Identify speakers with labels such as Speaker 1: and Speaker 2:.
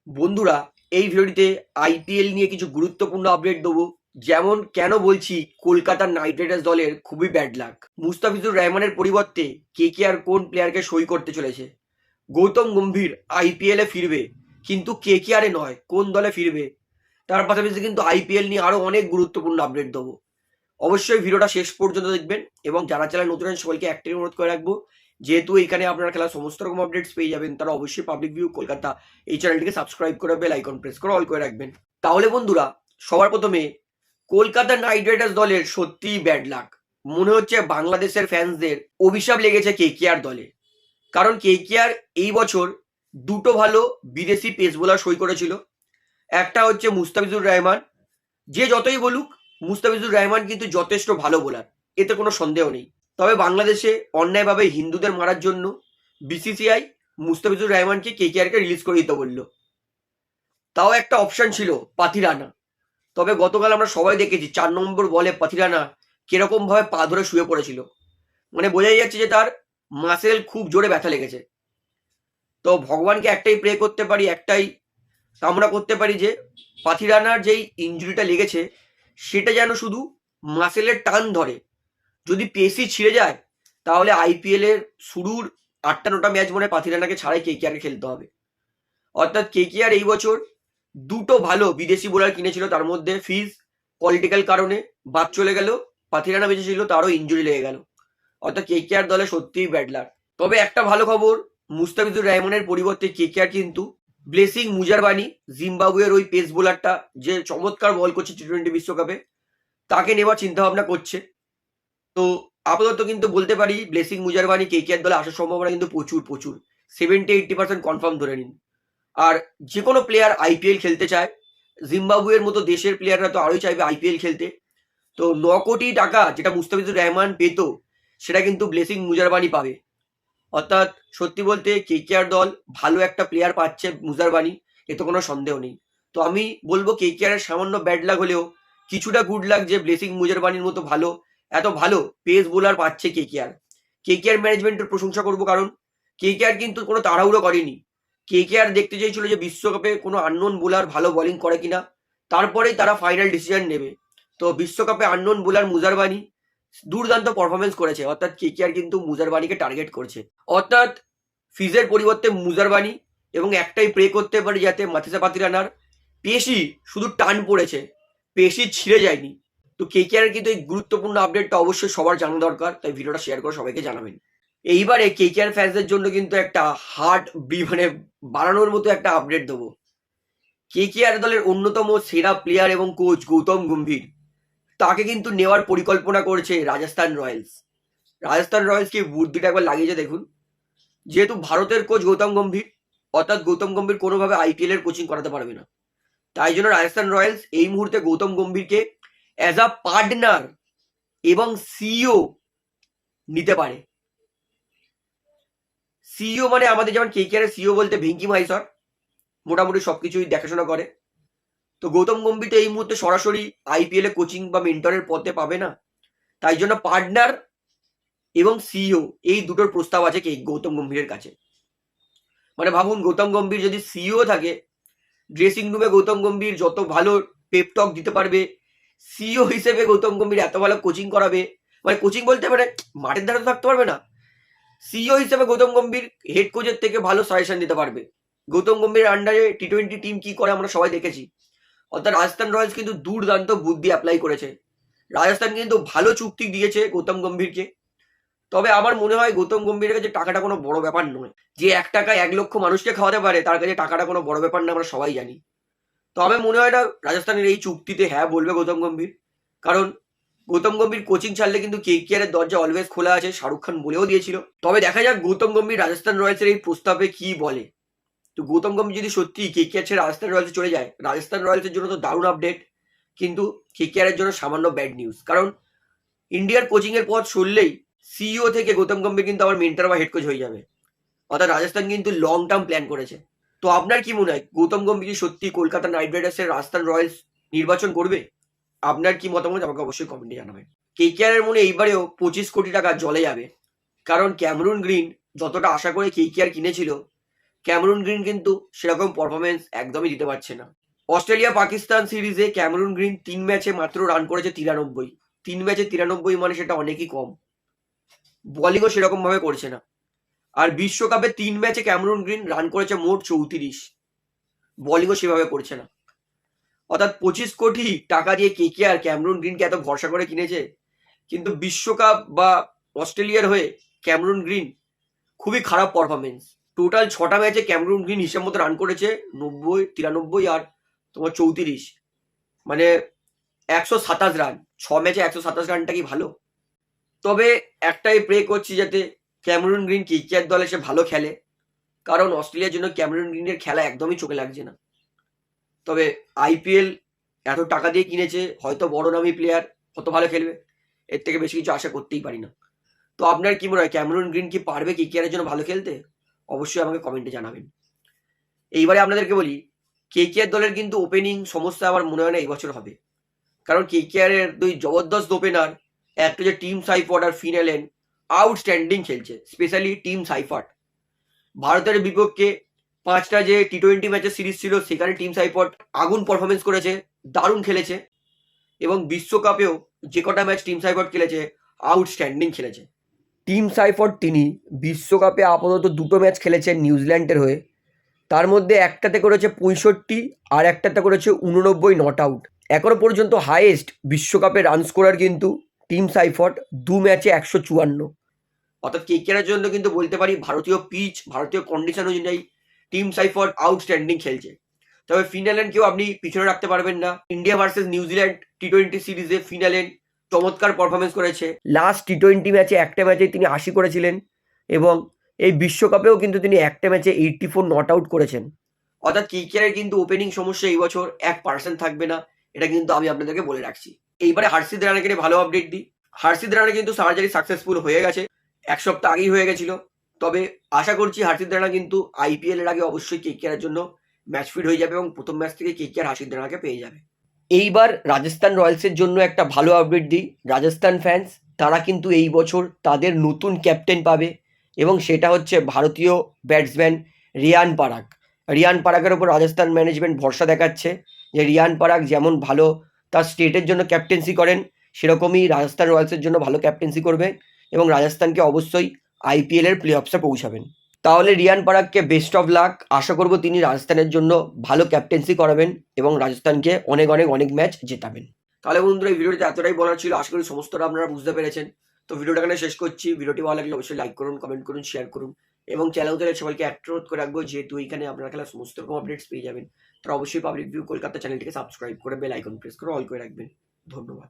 Speaker 1: বন্ধুরা, এই ভিডিওটিতে আইপিএল নিয়ে কিছু গুরুত্বপূর্ণ আপডেট দেবো। যেমন কেন বলছি কলকাতা নাইট রাইডার্স দলের খুবই ব্যাড লাক। মুস্তাফিজুর রহমানের পরিবর্তে কেকেআর কোন প্লেয়ারকে সই করতে চলেছে? গৌতম গম্ভীর আইপিএলে ফিরবে, কিন্তু কেকেআরে নয়, কোন দলে ফিরবে? তার পাশাপাশি কিন্তু আইপিএল নিয়ে আরো অনেক গুরুত্বপূর্ণ আপডেট দেবো। অবশ্যই ভিডিওটা শেষ পর্যন্ত দেখবেন এবং যারা চ্যানেল নতুন আছেন সকলকে একটাই অনুরোধ করে রাখবো, যেহেতু এখানে আপনারা খেলার সমস্ত রকম আপডেটস পেয়ে যাবেন, তারা অবশ্যই পাবলিক ভিউ কলকাতা এই চ্যানেলটিকে সাবস্ক্রাইব করে বেল আইকন প্রেস করে অল করে রাখবেন। তাহলে বন্ধুরা, সবার প্রথমে কলকাতা নাইট রাইডার্স দলের সত্যিই ব্যাড লাক। মনে হচ্ছে বাংলাদেশের ফ্যান্সদের অভিশাপ লেগেছে কেকেআর দলে। কারণ কেকেআর এই বছর দুটো ভালো বিদেশি পেস বোলার সই করেছিল। একটা হচ্ছে মুস্তাফিজুর রহমান। যে যতই বলুক, মুস্তাফিজুর রহমান কিন্তু যথেষ্ট ভালো বোলার, এতে কোনো সন্দেহ নেই। তবে বাংলাদেশে অন্যায়ভাবে হিন্দুদের মারার জন্য বিসিসিআই মুস্তাফিজুর রহমানকে কেকেআরকে রিলিজ করে দিতে বলল। তাও একটা অপশন ছিল পাথিরানা। তবে গতকাল আমরা সবাই দেখেছি 4 নম্বর বলে পাথিরানা কিরকম ভাবে পা ধরে শুয়ে পড়েছিল। মানে বোঝাই যাচ্ছে যে তার মাসেল খুব জোরে ব্যথা লেগেছে। তো ভগবানকে একটাই প্রে করতে পারি, একটাই কামনা করতে পারি যে পাথিরানার যেই ইঞ্জুরিটা লেগেছে সেটা যেন শুধু মাসেলের টান ধরে। যদি পেসি ছিঁড়ে যায় তাহলে আইপিএল এর শুরুর 8টা-9টা ম্যাচ মনে হয় পাথিরানাকে ছাড়াই কেকেআরকে খেলতে হবে। অর্থাৎ কেকেআর এই বছর দুটো ভালো বিদেশি বোলার কিনেছিল, তার মধ্যে ফিজ পলিটিক্যাল কারণে বাদ চলে গেল, পাথিরানা বেঁচে ছিল, তারও ইঞ্জুরি লেগে গেল। অর্থাৎ কেকেআর দলে সত্যিই ব্যাড লাক। তবে একটা ভালো খবর, মুস্তাফিজুর রহমানের পরিবর্তে কেকেআর কিন্তু ব্লেসিং মুজারবানি, জিম্বাবুয়ের ওই পেস বোলারটা যে চমৎকার বল করছে টি-20 বিশ্বকাপে, তাকে নেওয়ার চিন্তা ভাবনা করছে। তো আপাতত কিন্তু বলতে পারি ব্লেসিং মুজারবানি কেকেআর দলে আসার সম্ভাবনা কিন্তু প্রচুর প্রচুর 70-80% কনফার্ম ধরে নিন। আর যে কোনো প্লেয়ার আইপিএল খেলতে চায়, জিম্বাবুয়ের মতো দেশের প্লেয়াররা তো আরোই চাইবে আইপিএল খেলতে। তো 9 কোটি টাকা যেটা মুস্তাফিজুর রহমান পেত, সেটা কিন্তু ব্লেসিং মুজারবানি পাবে। অর্থাৎ সত্যি বলতে কেকেআর দল ভালো একটা প্লেয়ার পাচ্ছে মুজারবানি, এতে কোনো সন্দেহ নেই। তো আমি বলবো কেকেআর এর সামান্য ব্যাড লাক হলেও কিছুটা গুড লাক যে ব্লেসিং মুজারবানির মতো এত ভালো পেস বোলার পাচ্ছে কেকেআর। কেকেআর ম্যানেজমেন্টের প্রশংসা করবো, কারণ কেকেআর কিন্তু কোনো তাড়াহুড়ো করেনি। কেকেআর দেখতে চাইছিল যে বিশ্বকাপে কোনো আননোন বোলার ভালো বোলিং করে কিনা, তারপরেই তারা ফাইনাল ডিসিশন নেবে। তো বিশ্বকাপে আননোন বোলার মুজারবানি দুর্দান্ত পারফরমেন্স করেছে। অর্থাৎ কেকেআর কিন্তু মুজারবানিকে টার্গেট করছে। অর্থাৎ ফিজের পরিবর্তে মুজারবানি, এবং একটাই প্রে করতে পারি যাতে মাথিসা পাতিরানার পেশি শুধু টান পড়েছে, পেশি ছিঁড়ে যায়নি। তো কেকেআর কিন্তু এই গুরুত্বপূর্ণ আপডেটটা অবশ্যই সবার জানা দরকার, তাই ভিডিওটা শেয়ার করে সবাইকে জানাবেন। এইবারে কেকেআর ফ্যান্সদের জন্য কিন্তু একটা হার্ট মানে বাড়ানোর মতো একটা আপডেট দেবো। কেকেআর দলের অন্যতম সেরা প্লেয়ার এবং কোচ গৌতম গম্ভীর, তাকে কিন্তু নেওয়ার পরিকল্পনা করেছে রাজস্থান রয়্যালস। রাজস্থান রয়্যালসকে বুদ্ধিটা একবার লাগিয়েছে দেখুন। যেহেতু ভারতের কোচ গৌতম গম্ভীর, অর্থাৎ গৌতম গম্ভীর কোনোভাবে আইপিএল এর কোচিং করাতে পারবে না। তাই জন্য রাজস্থান রয়্যালস এই মুহূর্তে গৌতম গম্ভীরকে অ্যাজ আ পার্টনার এবং সিইও নিতে পারে। সিইও মানে আমাদের যেমন কেকেআর এর সিইও বলতে ভেঙ্কি মাহেশ্বর, মোটামুটি সবকিছুই দেখাশোনা করে। তো গৌতম গম্ভীর তো এই মুহূর্তে সরাসরি আইপিএল এ কোচিং বা মেন্টরের পদে পাবে না, তাই জন্য পার্টনার এবং সিইও এই দুটোর প্রস্তাব আছে গৌতম গম্ভীরের কাছে। মানে ভাবুন, গৌতম গম্ভীর যদি সিইও থাকে, ড্রেসিং রুমে গৌতম গম্ভীর যত ভালো পেপটক দিতে পারবে, সিইও হিসেবে গৌতম গম্ভীর এত ভালো কোচিং করাবে। মানে কোচিং বলতে মানে মাঠের ধারে তো থাকতে পারবে না, সিইও হিসেবে গৌতম গম্ভীর হেড কোচের থেকে ভালো সাজেশন দিতে পারবে। গৌতম গম্ভীর আন্ডারে টি-20 টিম কি করে আমরা সবাই দেখেছি। অর্থাৎ রাজস্থান রয়্যালস কিন্তু দুর্দান্ত বুদ্ধি অ্যাপ্লাই করেছে। রাজস্থান কিন্তু ভালো চুক্তি দিয়েছে গৌতম গম্ভীরকে। তবে আমার মনে হয় গৌতম গম্ভীরের কাছে টাকাটা কোনো বড় ব্যাপার নয়। যে 1 টাকায় 1 লক্ষ মানুষকে খাওয়াতে পারে, তার কাছে টাকাটা কোনো বড় ব্যাপার না, আমরা সবাই জানি। তো আমার মনে হয় না রাজস্থানের এই চুক্তিতে হ্যাঁ বলবে গৌতম গম্ভীর। কারণ গৌতম গম্ভীর কোচিং ছাড়লে কিন্তু কেকেআর এর দরজা অলওয়েজ খোলা আছে, শাহরুখ খান বলেও দিয়েছিল। তবে দেখা যাক গৌতম গম্ভীর রাজস্থান রয়্যালসের এই প্রস্তাবে কি বলে। তো গৌতম গম্ভীর যদি সত্যি কেকেআর ছেড়ে রাজস্থান রয়্যালসে চলে যায়, রাজস্থান রয়্যালসের জন্য তো দারুণ আপডেট, কিন্তু কেকেআর এর জন্য সামান্য ব্যাড নিউজ। কারণ ইন্ডিয়ার কোচিং এর পথ সরলেই সিইও থেকে গৌতম গম্ভীর কিন্তু আবার মেন্টর বা হেড কোচ হয়ে যাবে। অর্থাৎ রাজস্থান কিন্তু লং টার্ম প্ল্যান করেছে। তো আপনার কি মনে হয়, গৌতম গম্ভীর সত্যি কলকাতা নাইট রাইডার্সের রাজস্থান রয়্যালস নির্বাচন করবে? আপনার কি মতামত আমাকে অবশ্যই কমেন্টে জানাবেন। কেকেআর এর মনে এইবারেও 25 কোটি টাকা জলে যাবে। কারণ ক্যামেরুন গ্রিন যতটা আশা করে কেকেআর কিনেছিল, ক্যামেরুন গ্রিন কিন্তু সেরকম পারফরমেন্স একদমই দিতে পারছে না। অস্ট্রেলিয়া পাকিস্তান সিরিজে ক্যামেরুন গ্রিন 3 ম্যাচে মাত্র রান করেছে 93। 3 ম্যাচে 93 মানে সেটা অনেকই কম। বোলিংও সেরকম ভাবে করছে না। আর বিশ্বকাপে 3 ম্যাচে ক্যামেরুন গ্রিন রান করেছে মোট 34। বোলিংও সেভাবে করছে না। অর্থাৎ 25 কোটি টাকা দিয়ে কেকেআর ক্যামেরুন গ্রিনকে এত ভরসা করে কিনেছে, কিন্তু বিশ্বকাপ বা অস্ট্রেলিয়ার হয়ে ক্যামেরুন গ্রিন খুবই খারাপ পারফরমেন্স। টোটাল 6টা ম্যাচে ক্যামেরুন গ্রিন হিসাব মতো রান করেছে 90, 93 আর তোমার 34, মানে 127 রান। 6 ম্যাচে 127 রানটা কি ভালো? তবে একটাই প্রে করছি যাতে ক্যামেরুন গ্রিন কেকেআর দলে সে ভালো খেলে, কারণ অস্ট্রেলিয়ার জন্য ক্যামেরুন গ্রিনের খেলা একদমই চোখে লাগছে না। তবে আইপিএল এত টাকা দিয়ে কিনেছে, হয়তো বড় নামী প্লেয়ার, কত ভালো খেলবে, এর থেকে বেশি কিছু আশা করতেই পারি না। তো আপনার কি মনে হয় ক্যামেরুন গ্রিন কি পারবে কেকেআর এর জন্য ভালো খেলতে? অবশ্যই আমাকে কমেন্টে জানাবেন। এইবারে আপনাদেরকে বলি, কেকেআর দলের কিন্তু ওপেনিং সমস্যা আমার মনে হয় না এই বছর হবে, কারণ কেকেআর এর দুই জবরদস্ত ওপেনার, একটা যে টিম সাইফট আর ফিন অ্যালেন, আউটস্ট্যান্ডিং খেলছে, স্পেশালি টিম সাইফট। ভারতের বিপক্ষে 5টা যে টি20 ম্যাচের সিরিজ ছিল সেখানে টিম সাইফট আগুন পারফরমেন্স করেছে, দারুণ খেলেছে, এবং বিশ্বকাপেও যে কটা ম্যাচ টিম সাইফট খেলেছে আউটস্ট্যান্ডিং খেলেছে। টিম সাইফট তিনি বিশ্বকাপে আপাতত 2টো ম্যাচ খেলেছেন নিউজিল্যান্ডের হয়ে, তার মধ্যে একটাতে করেছে 65 আর একটাতে করেছে 89 নট আউট। এখনো পর্যন্ত হাইয়েস্ট বিশ্বকাপে রান স্কোরার কিন্তু টিম সাইফট, 2 ম্যাচে 154। অর্থাৎ কেকেআর জন্য কিন্তু বলতে পারি ভারতীয় পিচ, ভারতীয় কন্ডিশন অনুযায়ী টিম সাইফট আউটস্ট্যান্ডিং খেলছে। তবে ফিন অ্যালেনকেও আপনি পিছনে রাখতে পারবেন না। ইন্ডিয়া ভার্সেস নিউজিল্যান্ড টি20 সিরিজে ফিন অ্যালেন চমৎকার পারফরমেন্স করেছে। লাস্ট টি20 ম্যাচে একটা ম্যাচে তিনি 80 করেছিলেন, এবং এই বিশ্বকাপেও কিন্তু তিনি একটা ম্যাচে 84 নট আউট করেছেন। অর্থাৎ কেকেআর কিন্তু ওপেনিং সমস্যা এই বছর 1% থাকবে না, এটা কিন্তু আমি আপনাদেরকে বলে রাখছি। এইবারে হার্ষিদ রানাকে নিয়ে ভালো আপডেট দিই। হার্ষিদ রানা কিন্তু সার্জারি সাকসেসফুল হয়ে গেছে, 1 সপ্তাহ আগেই হয়ে গেছিল। তবে আশা করছি হার্ষিদ রানা কিন্তু আইপিএল এর আগে অবশ্যই কেকেআর এর জন্য ম্যাচ ফিট হয়ে যাবে, এবং প্রথম ম্যাচ থেকে কেকেআর হার্ষিদ রানাকে পেয়ে যাবে। এইবার রাজস্থান রয়্যালসের জন্য একটা ভালো আপডেট দিই। রাজস্থান ফ্যান্স তারা কিন্তু এই বছর তাদের নতুন ক্যাপ্টেন পাবে, এবং সেটা হচ্ছে ভারতীয় ব্যাটসম্যান রিয়ান পারাগ। রিয়ান পারাগের ওপর রাজস্থান ম্যানেজমেন্ট ভরসা দেখাচ্ছে যে রিয়ান পারাগ যেমন ভালো তার স্টেটের জন্য ক্যাপ্টেন্সি করেন, সেরকমই রাজস্থান রয়্যালসের জন্য ভালো ক্যাপ্টেন্সি করবে, এবং রাজস্থানকে অবশ্যই আইপিএল এর প্লে অফসে পৌঁছাবেন। তাহলে রিয়ান পারাগকে বেস্ট অফ লাক। আশা করব তিনি রাজস্থানের জন্য ভালো ক্যাপ্টেন্সি করাবেন এবং রাজস্থানকে অনেক অনেক অনেক ম্যাচ জেতাবেন। তাহলে বন্ধুরা এই ভিডিওতে এতটাই বলার ছিল, আশা করি সমস্তটা আপনারা বুঝতে পেরেছেন। তো ভিডিওটা এখানে শেষ করছি। ভিডিওটি ভালো লাগলে অবশ্যই লাইক করুন, কমেন্ট করুন, শেয়ার করুন, এবং চ্যানেল থেকে সবাইকে অনুরোধ করে রাখবো, যেহেতু এখানে আপনারা খেলা সমস্ত রকম আপডেটস পেয়ে যাবেন, তারা অবশ্যই পাবলিক ভিউ কলকাতা চ্যানেলটিকে সাবস্ক্রাইব করে বেল আইকন প্রেস করে অল করে রাখবেন। ধন্যবাদ।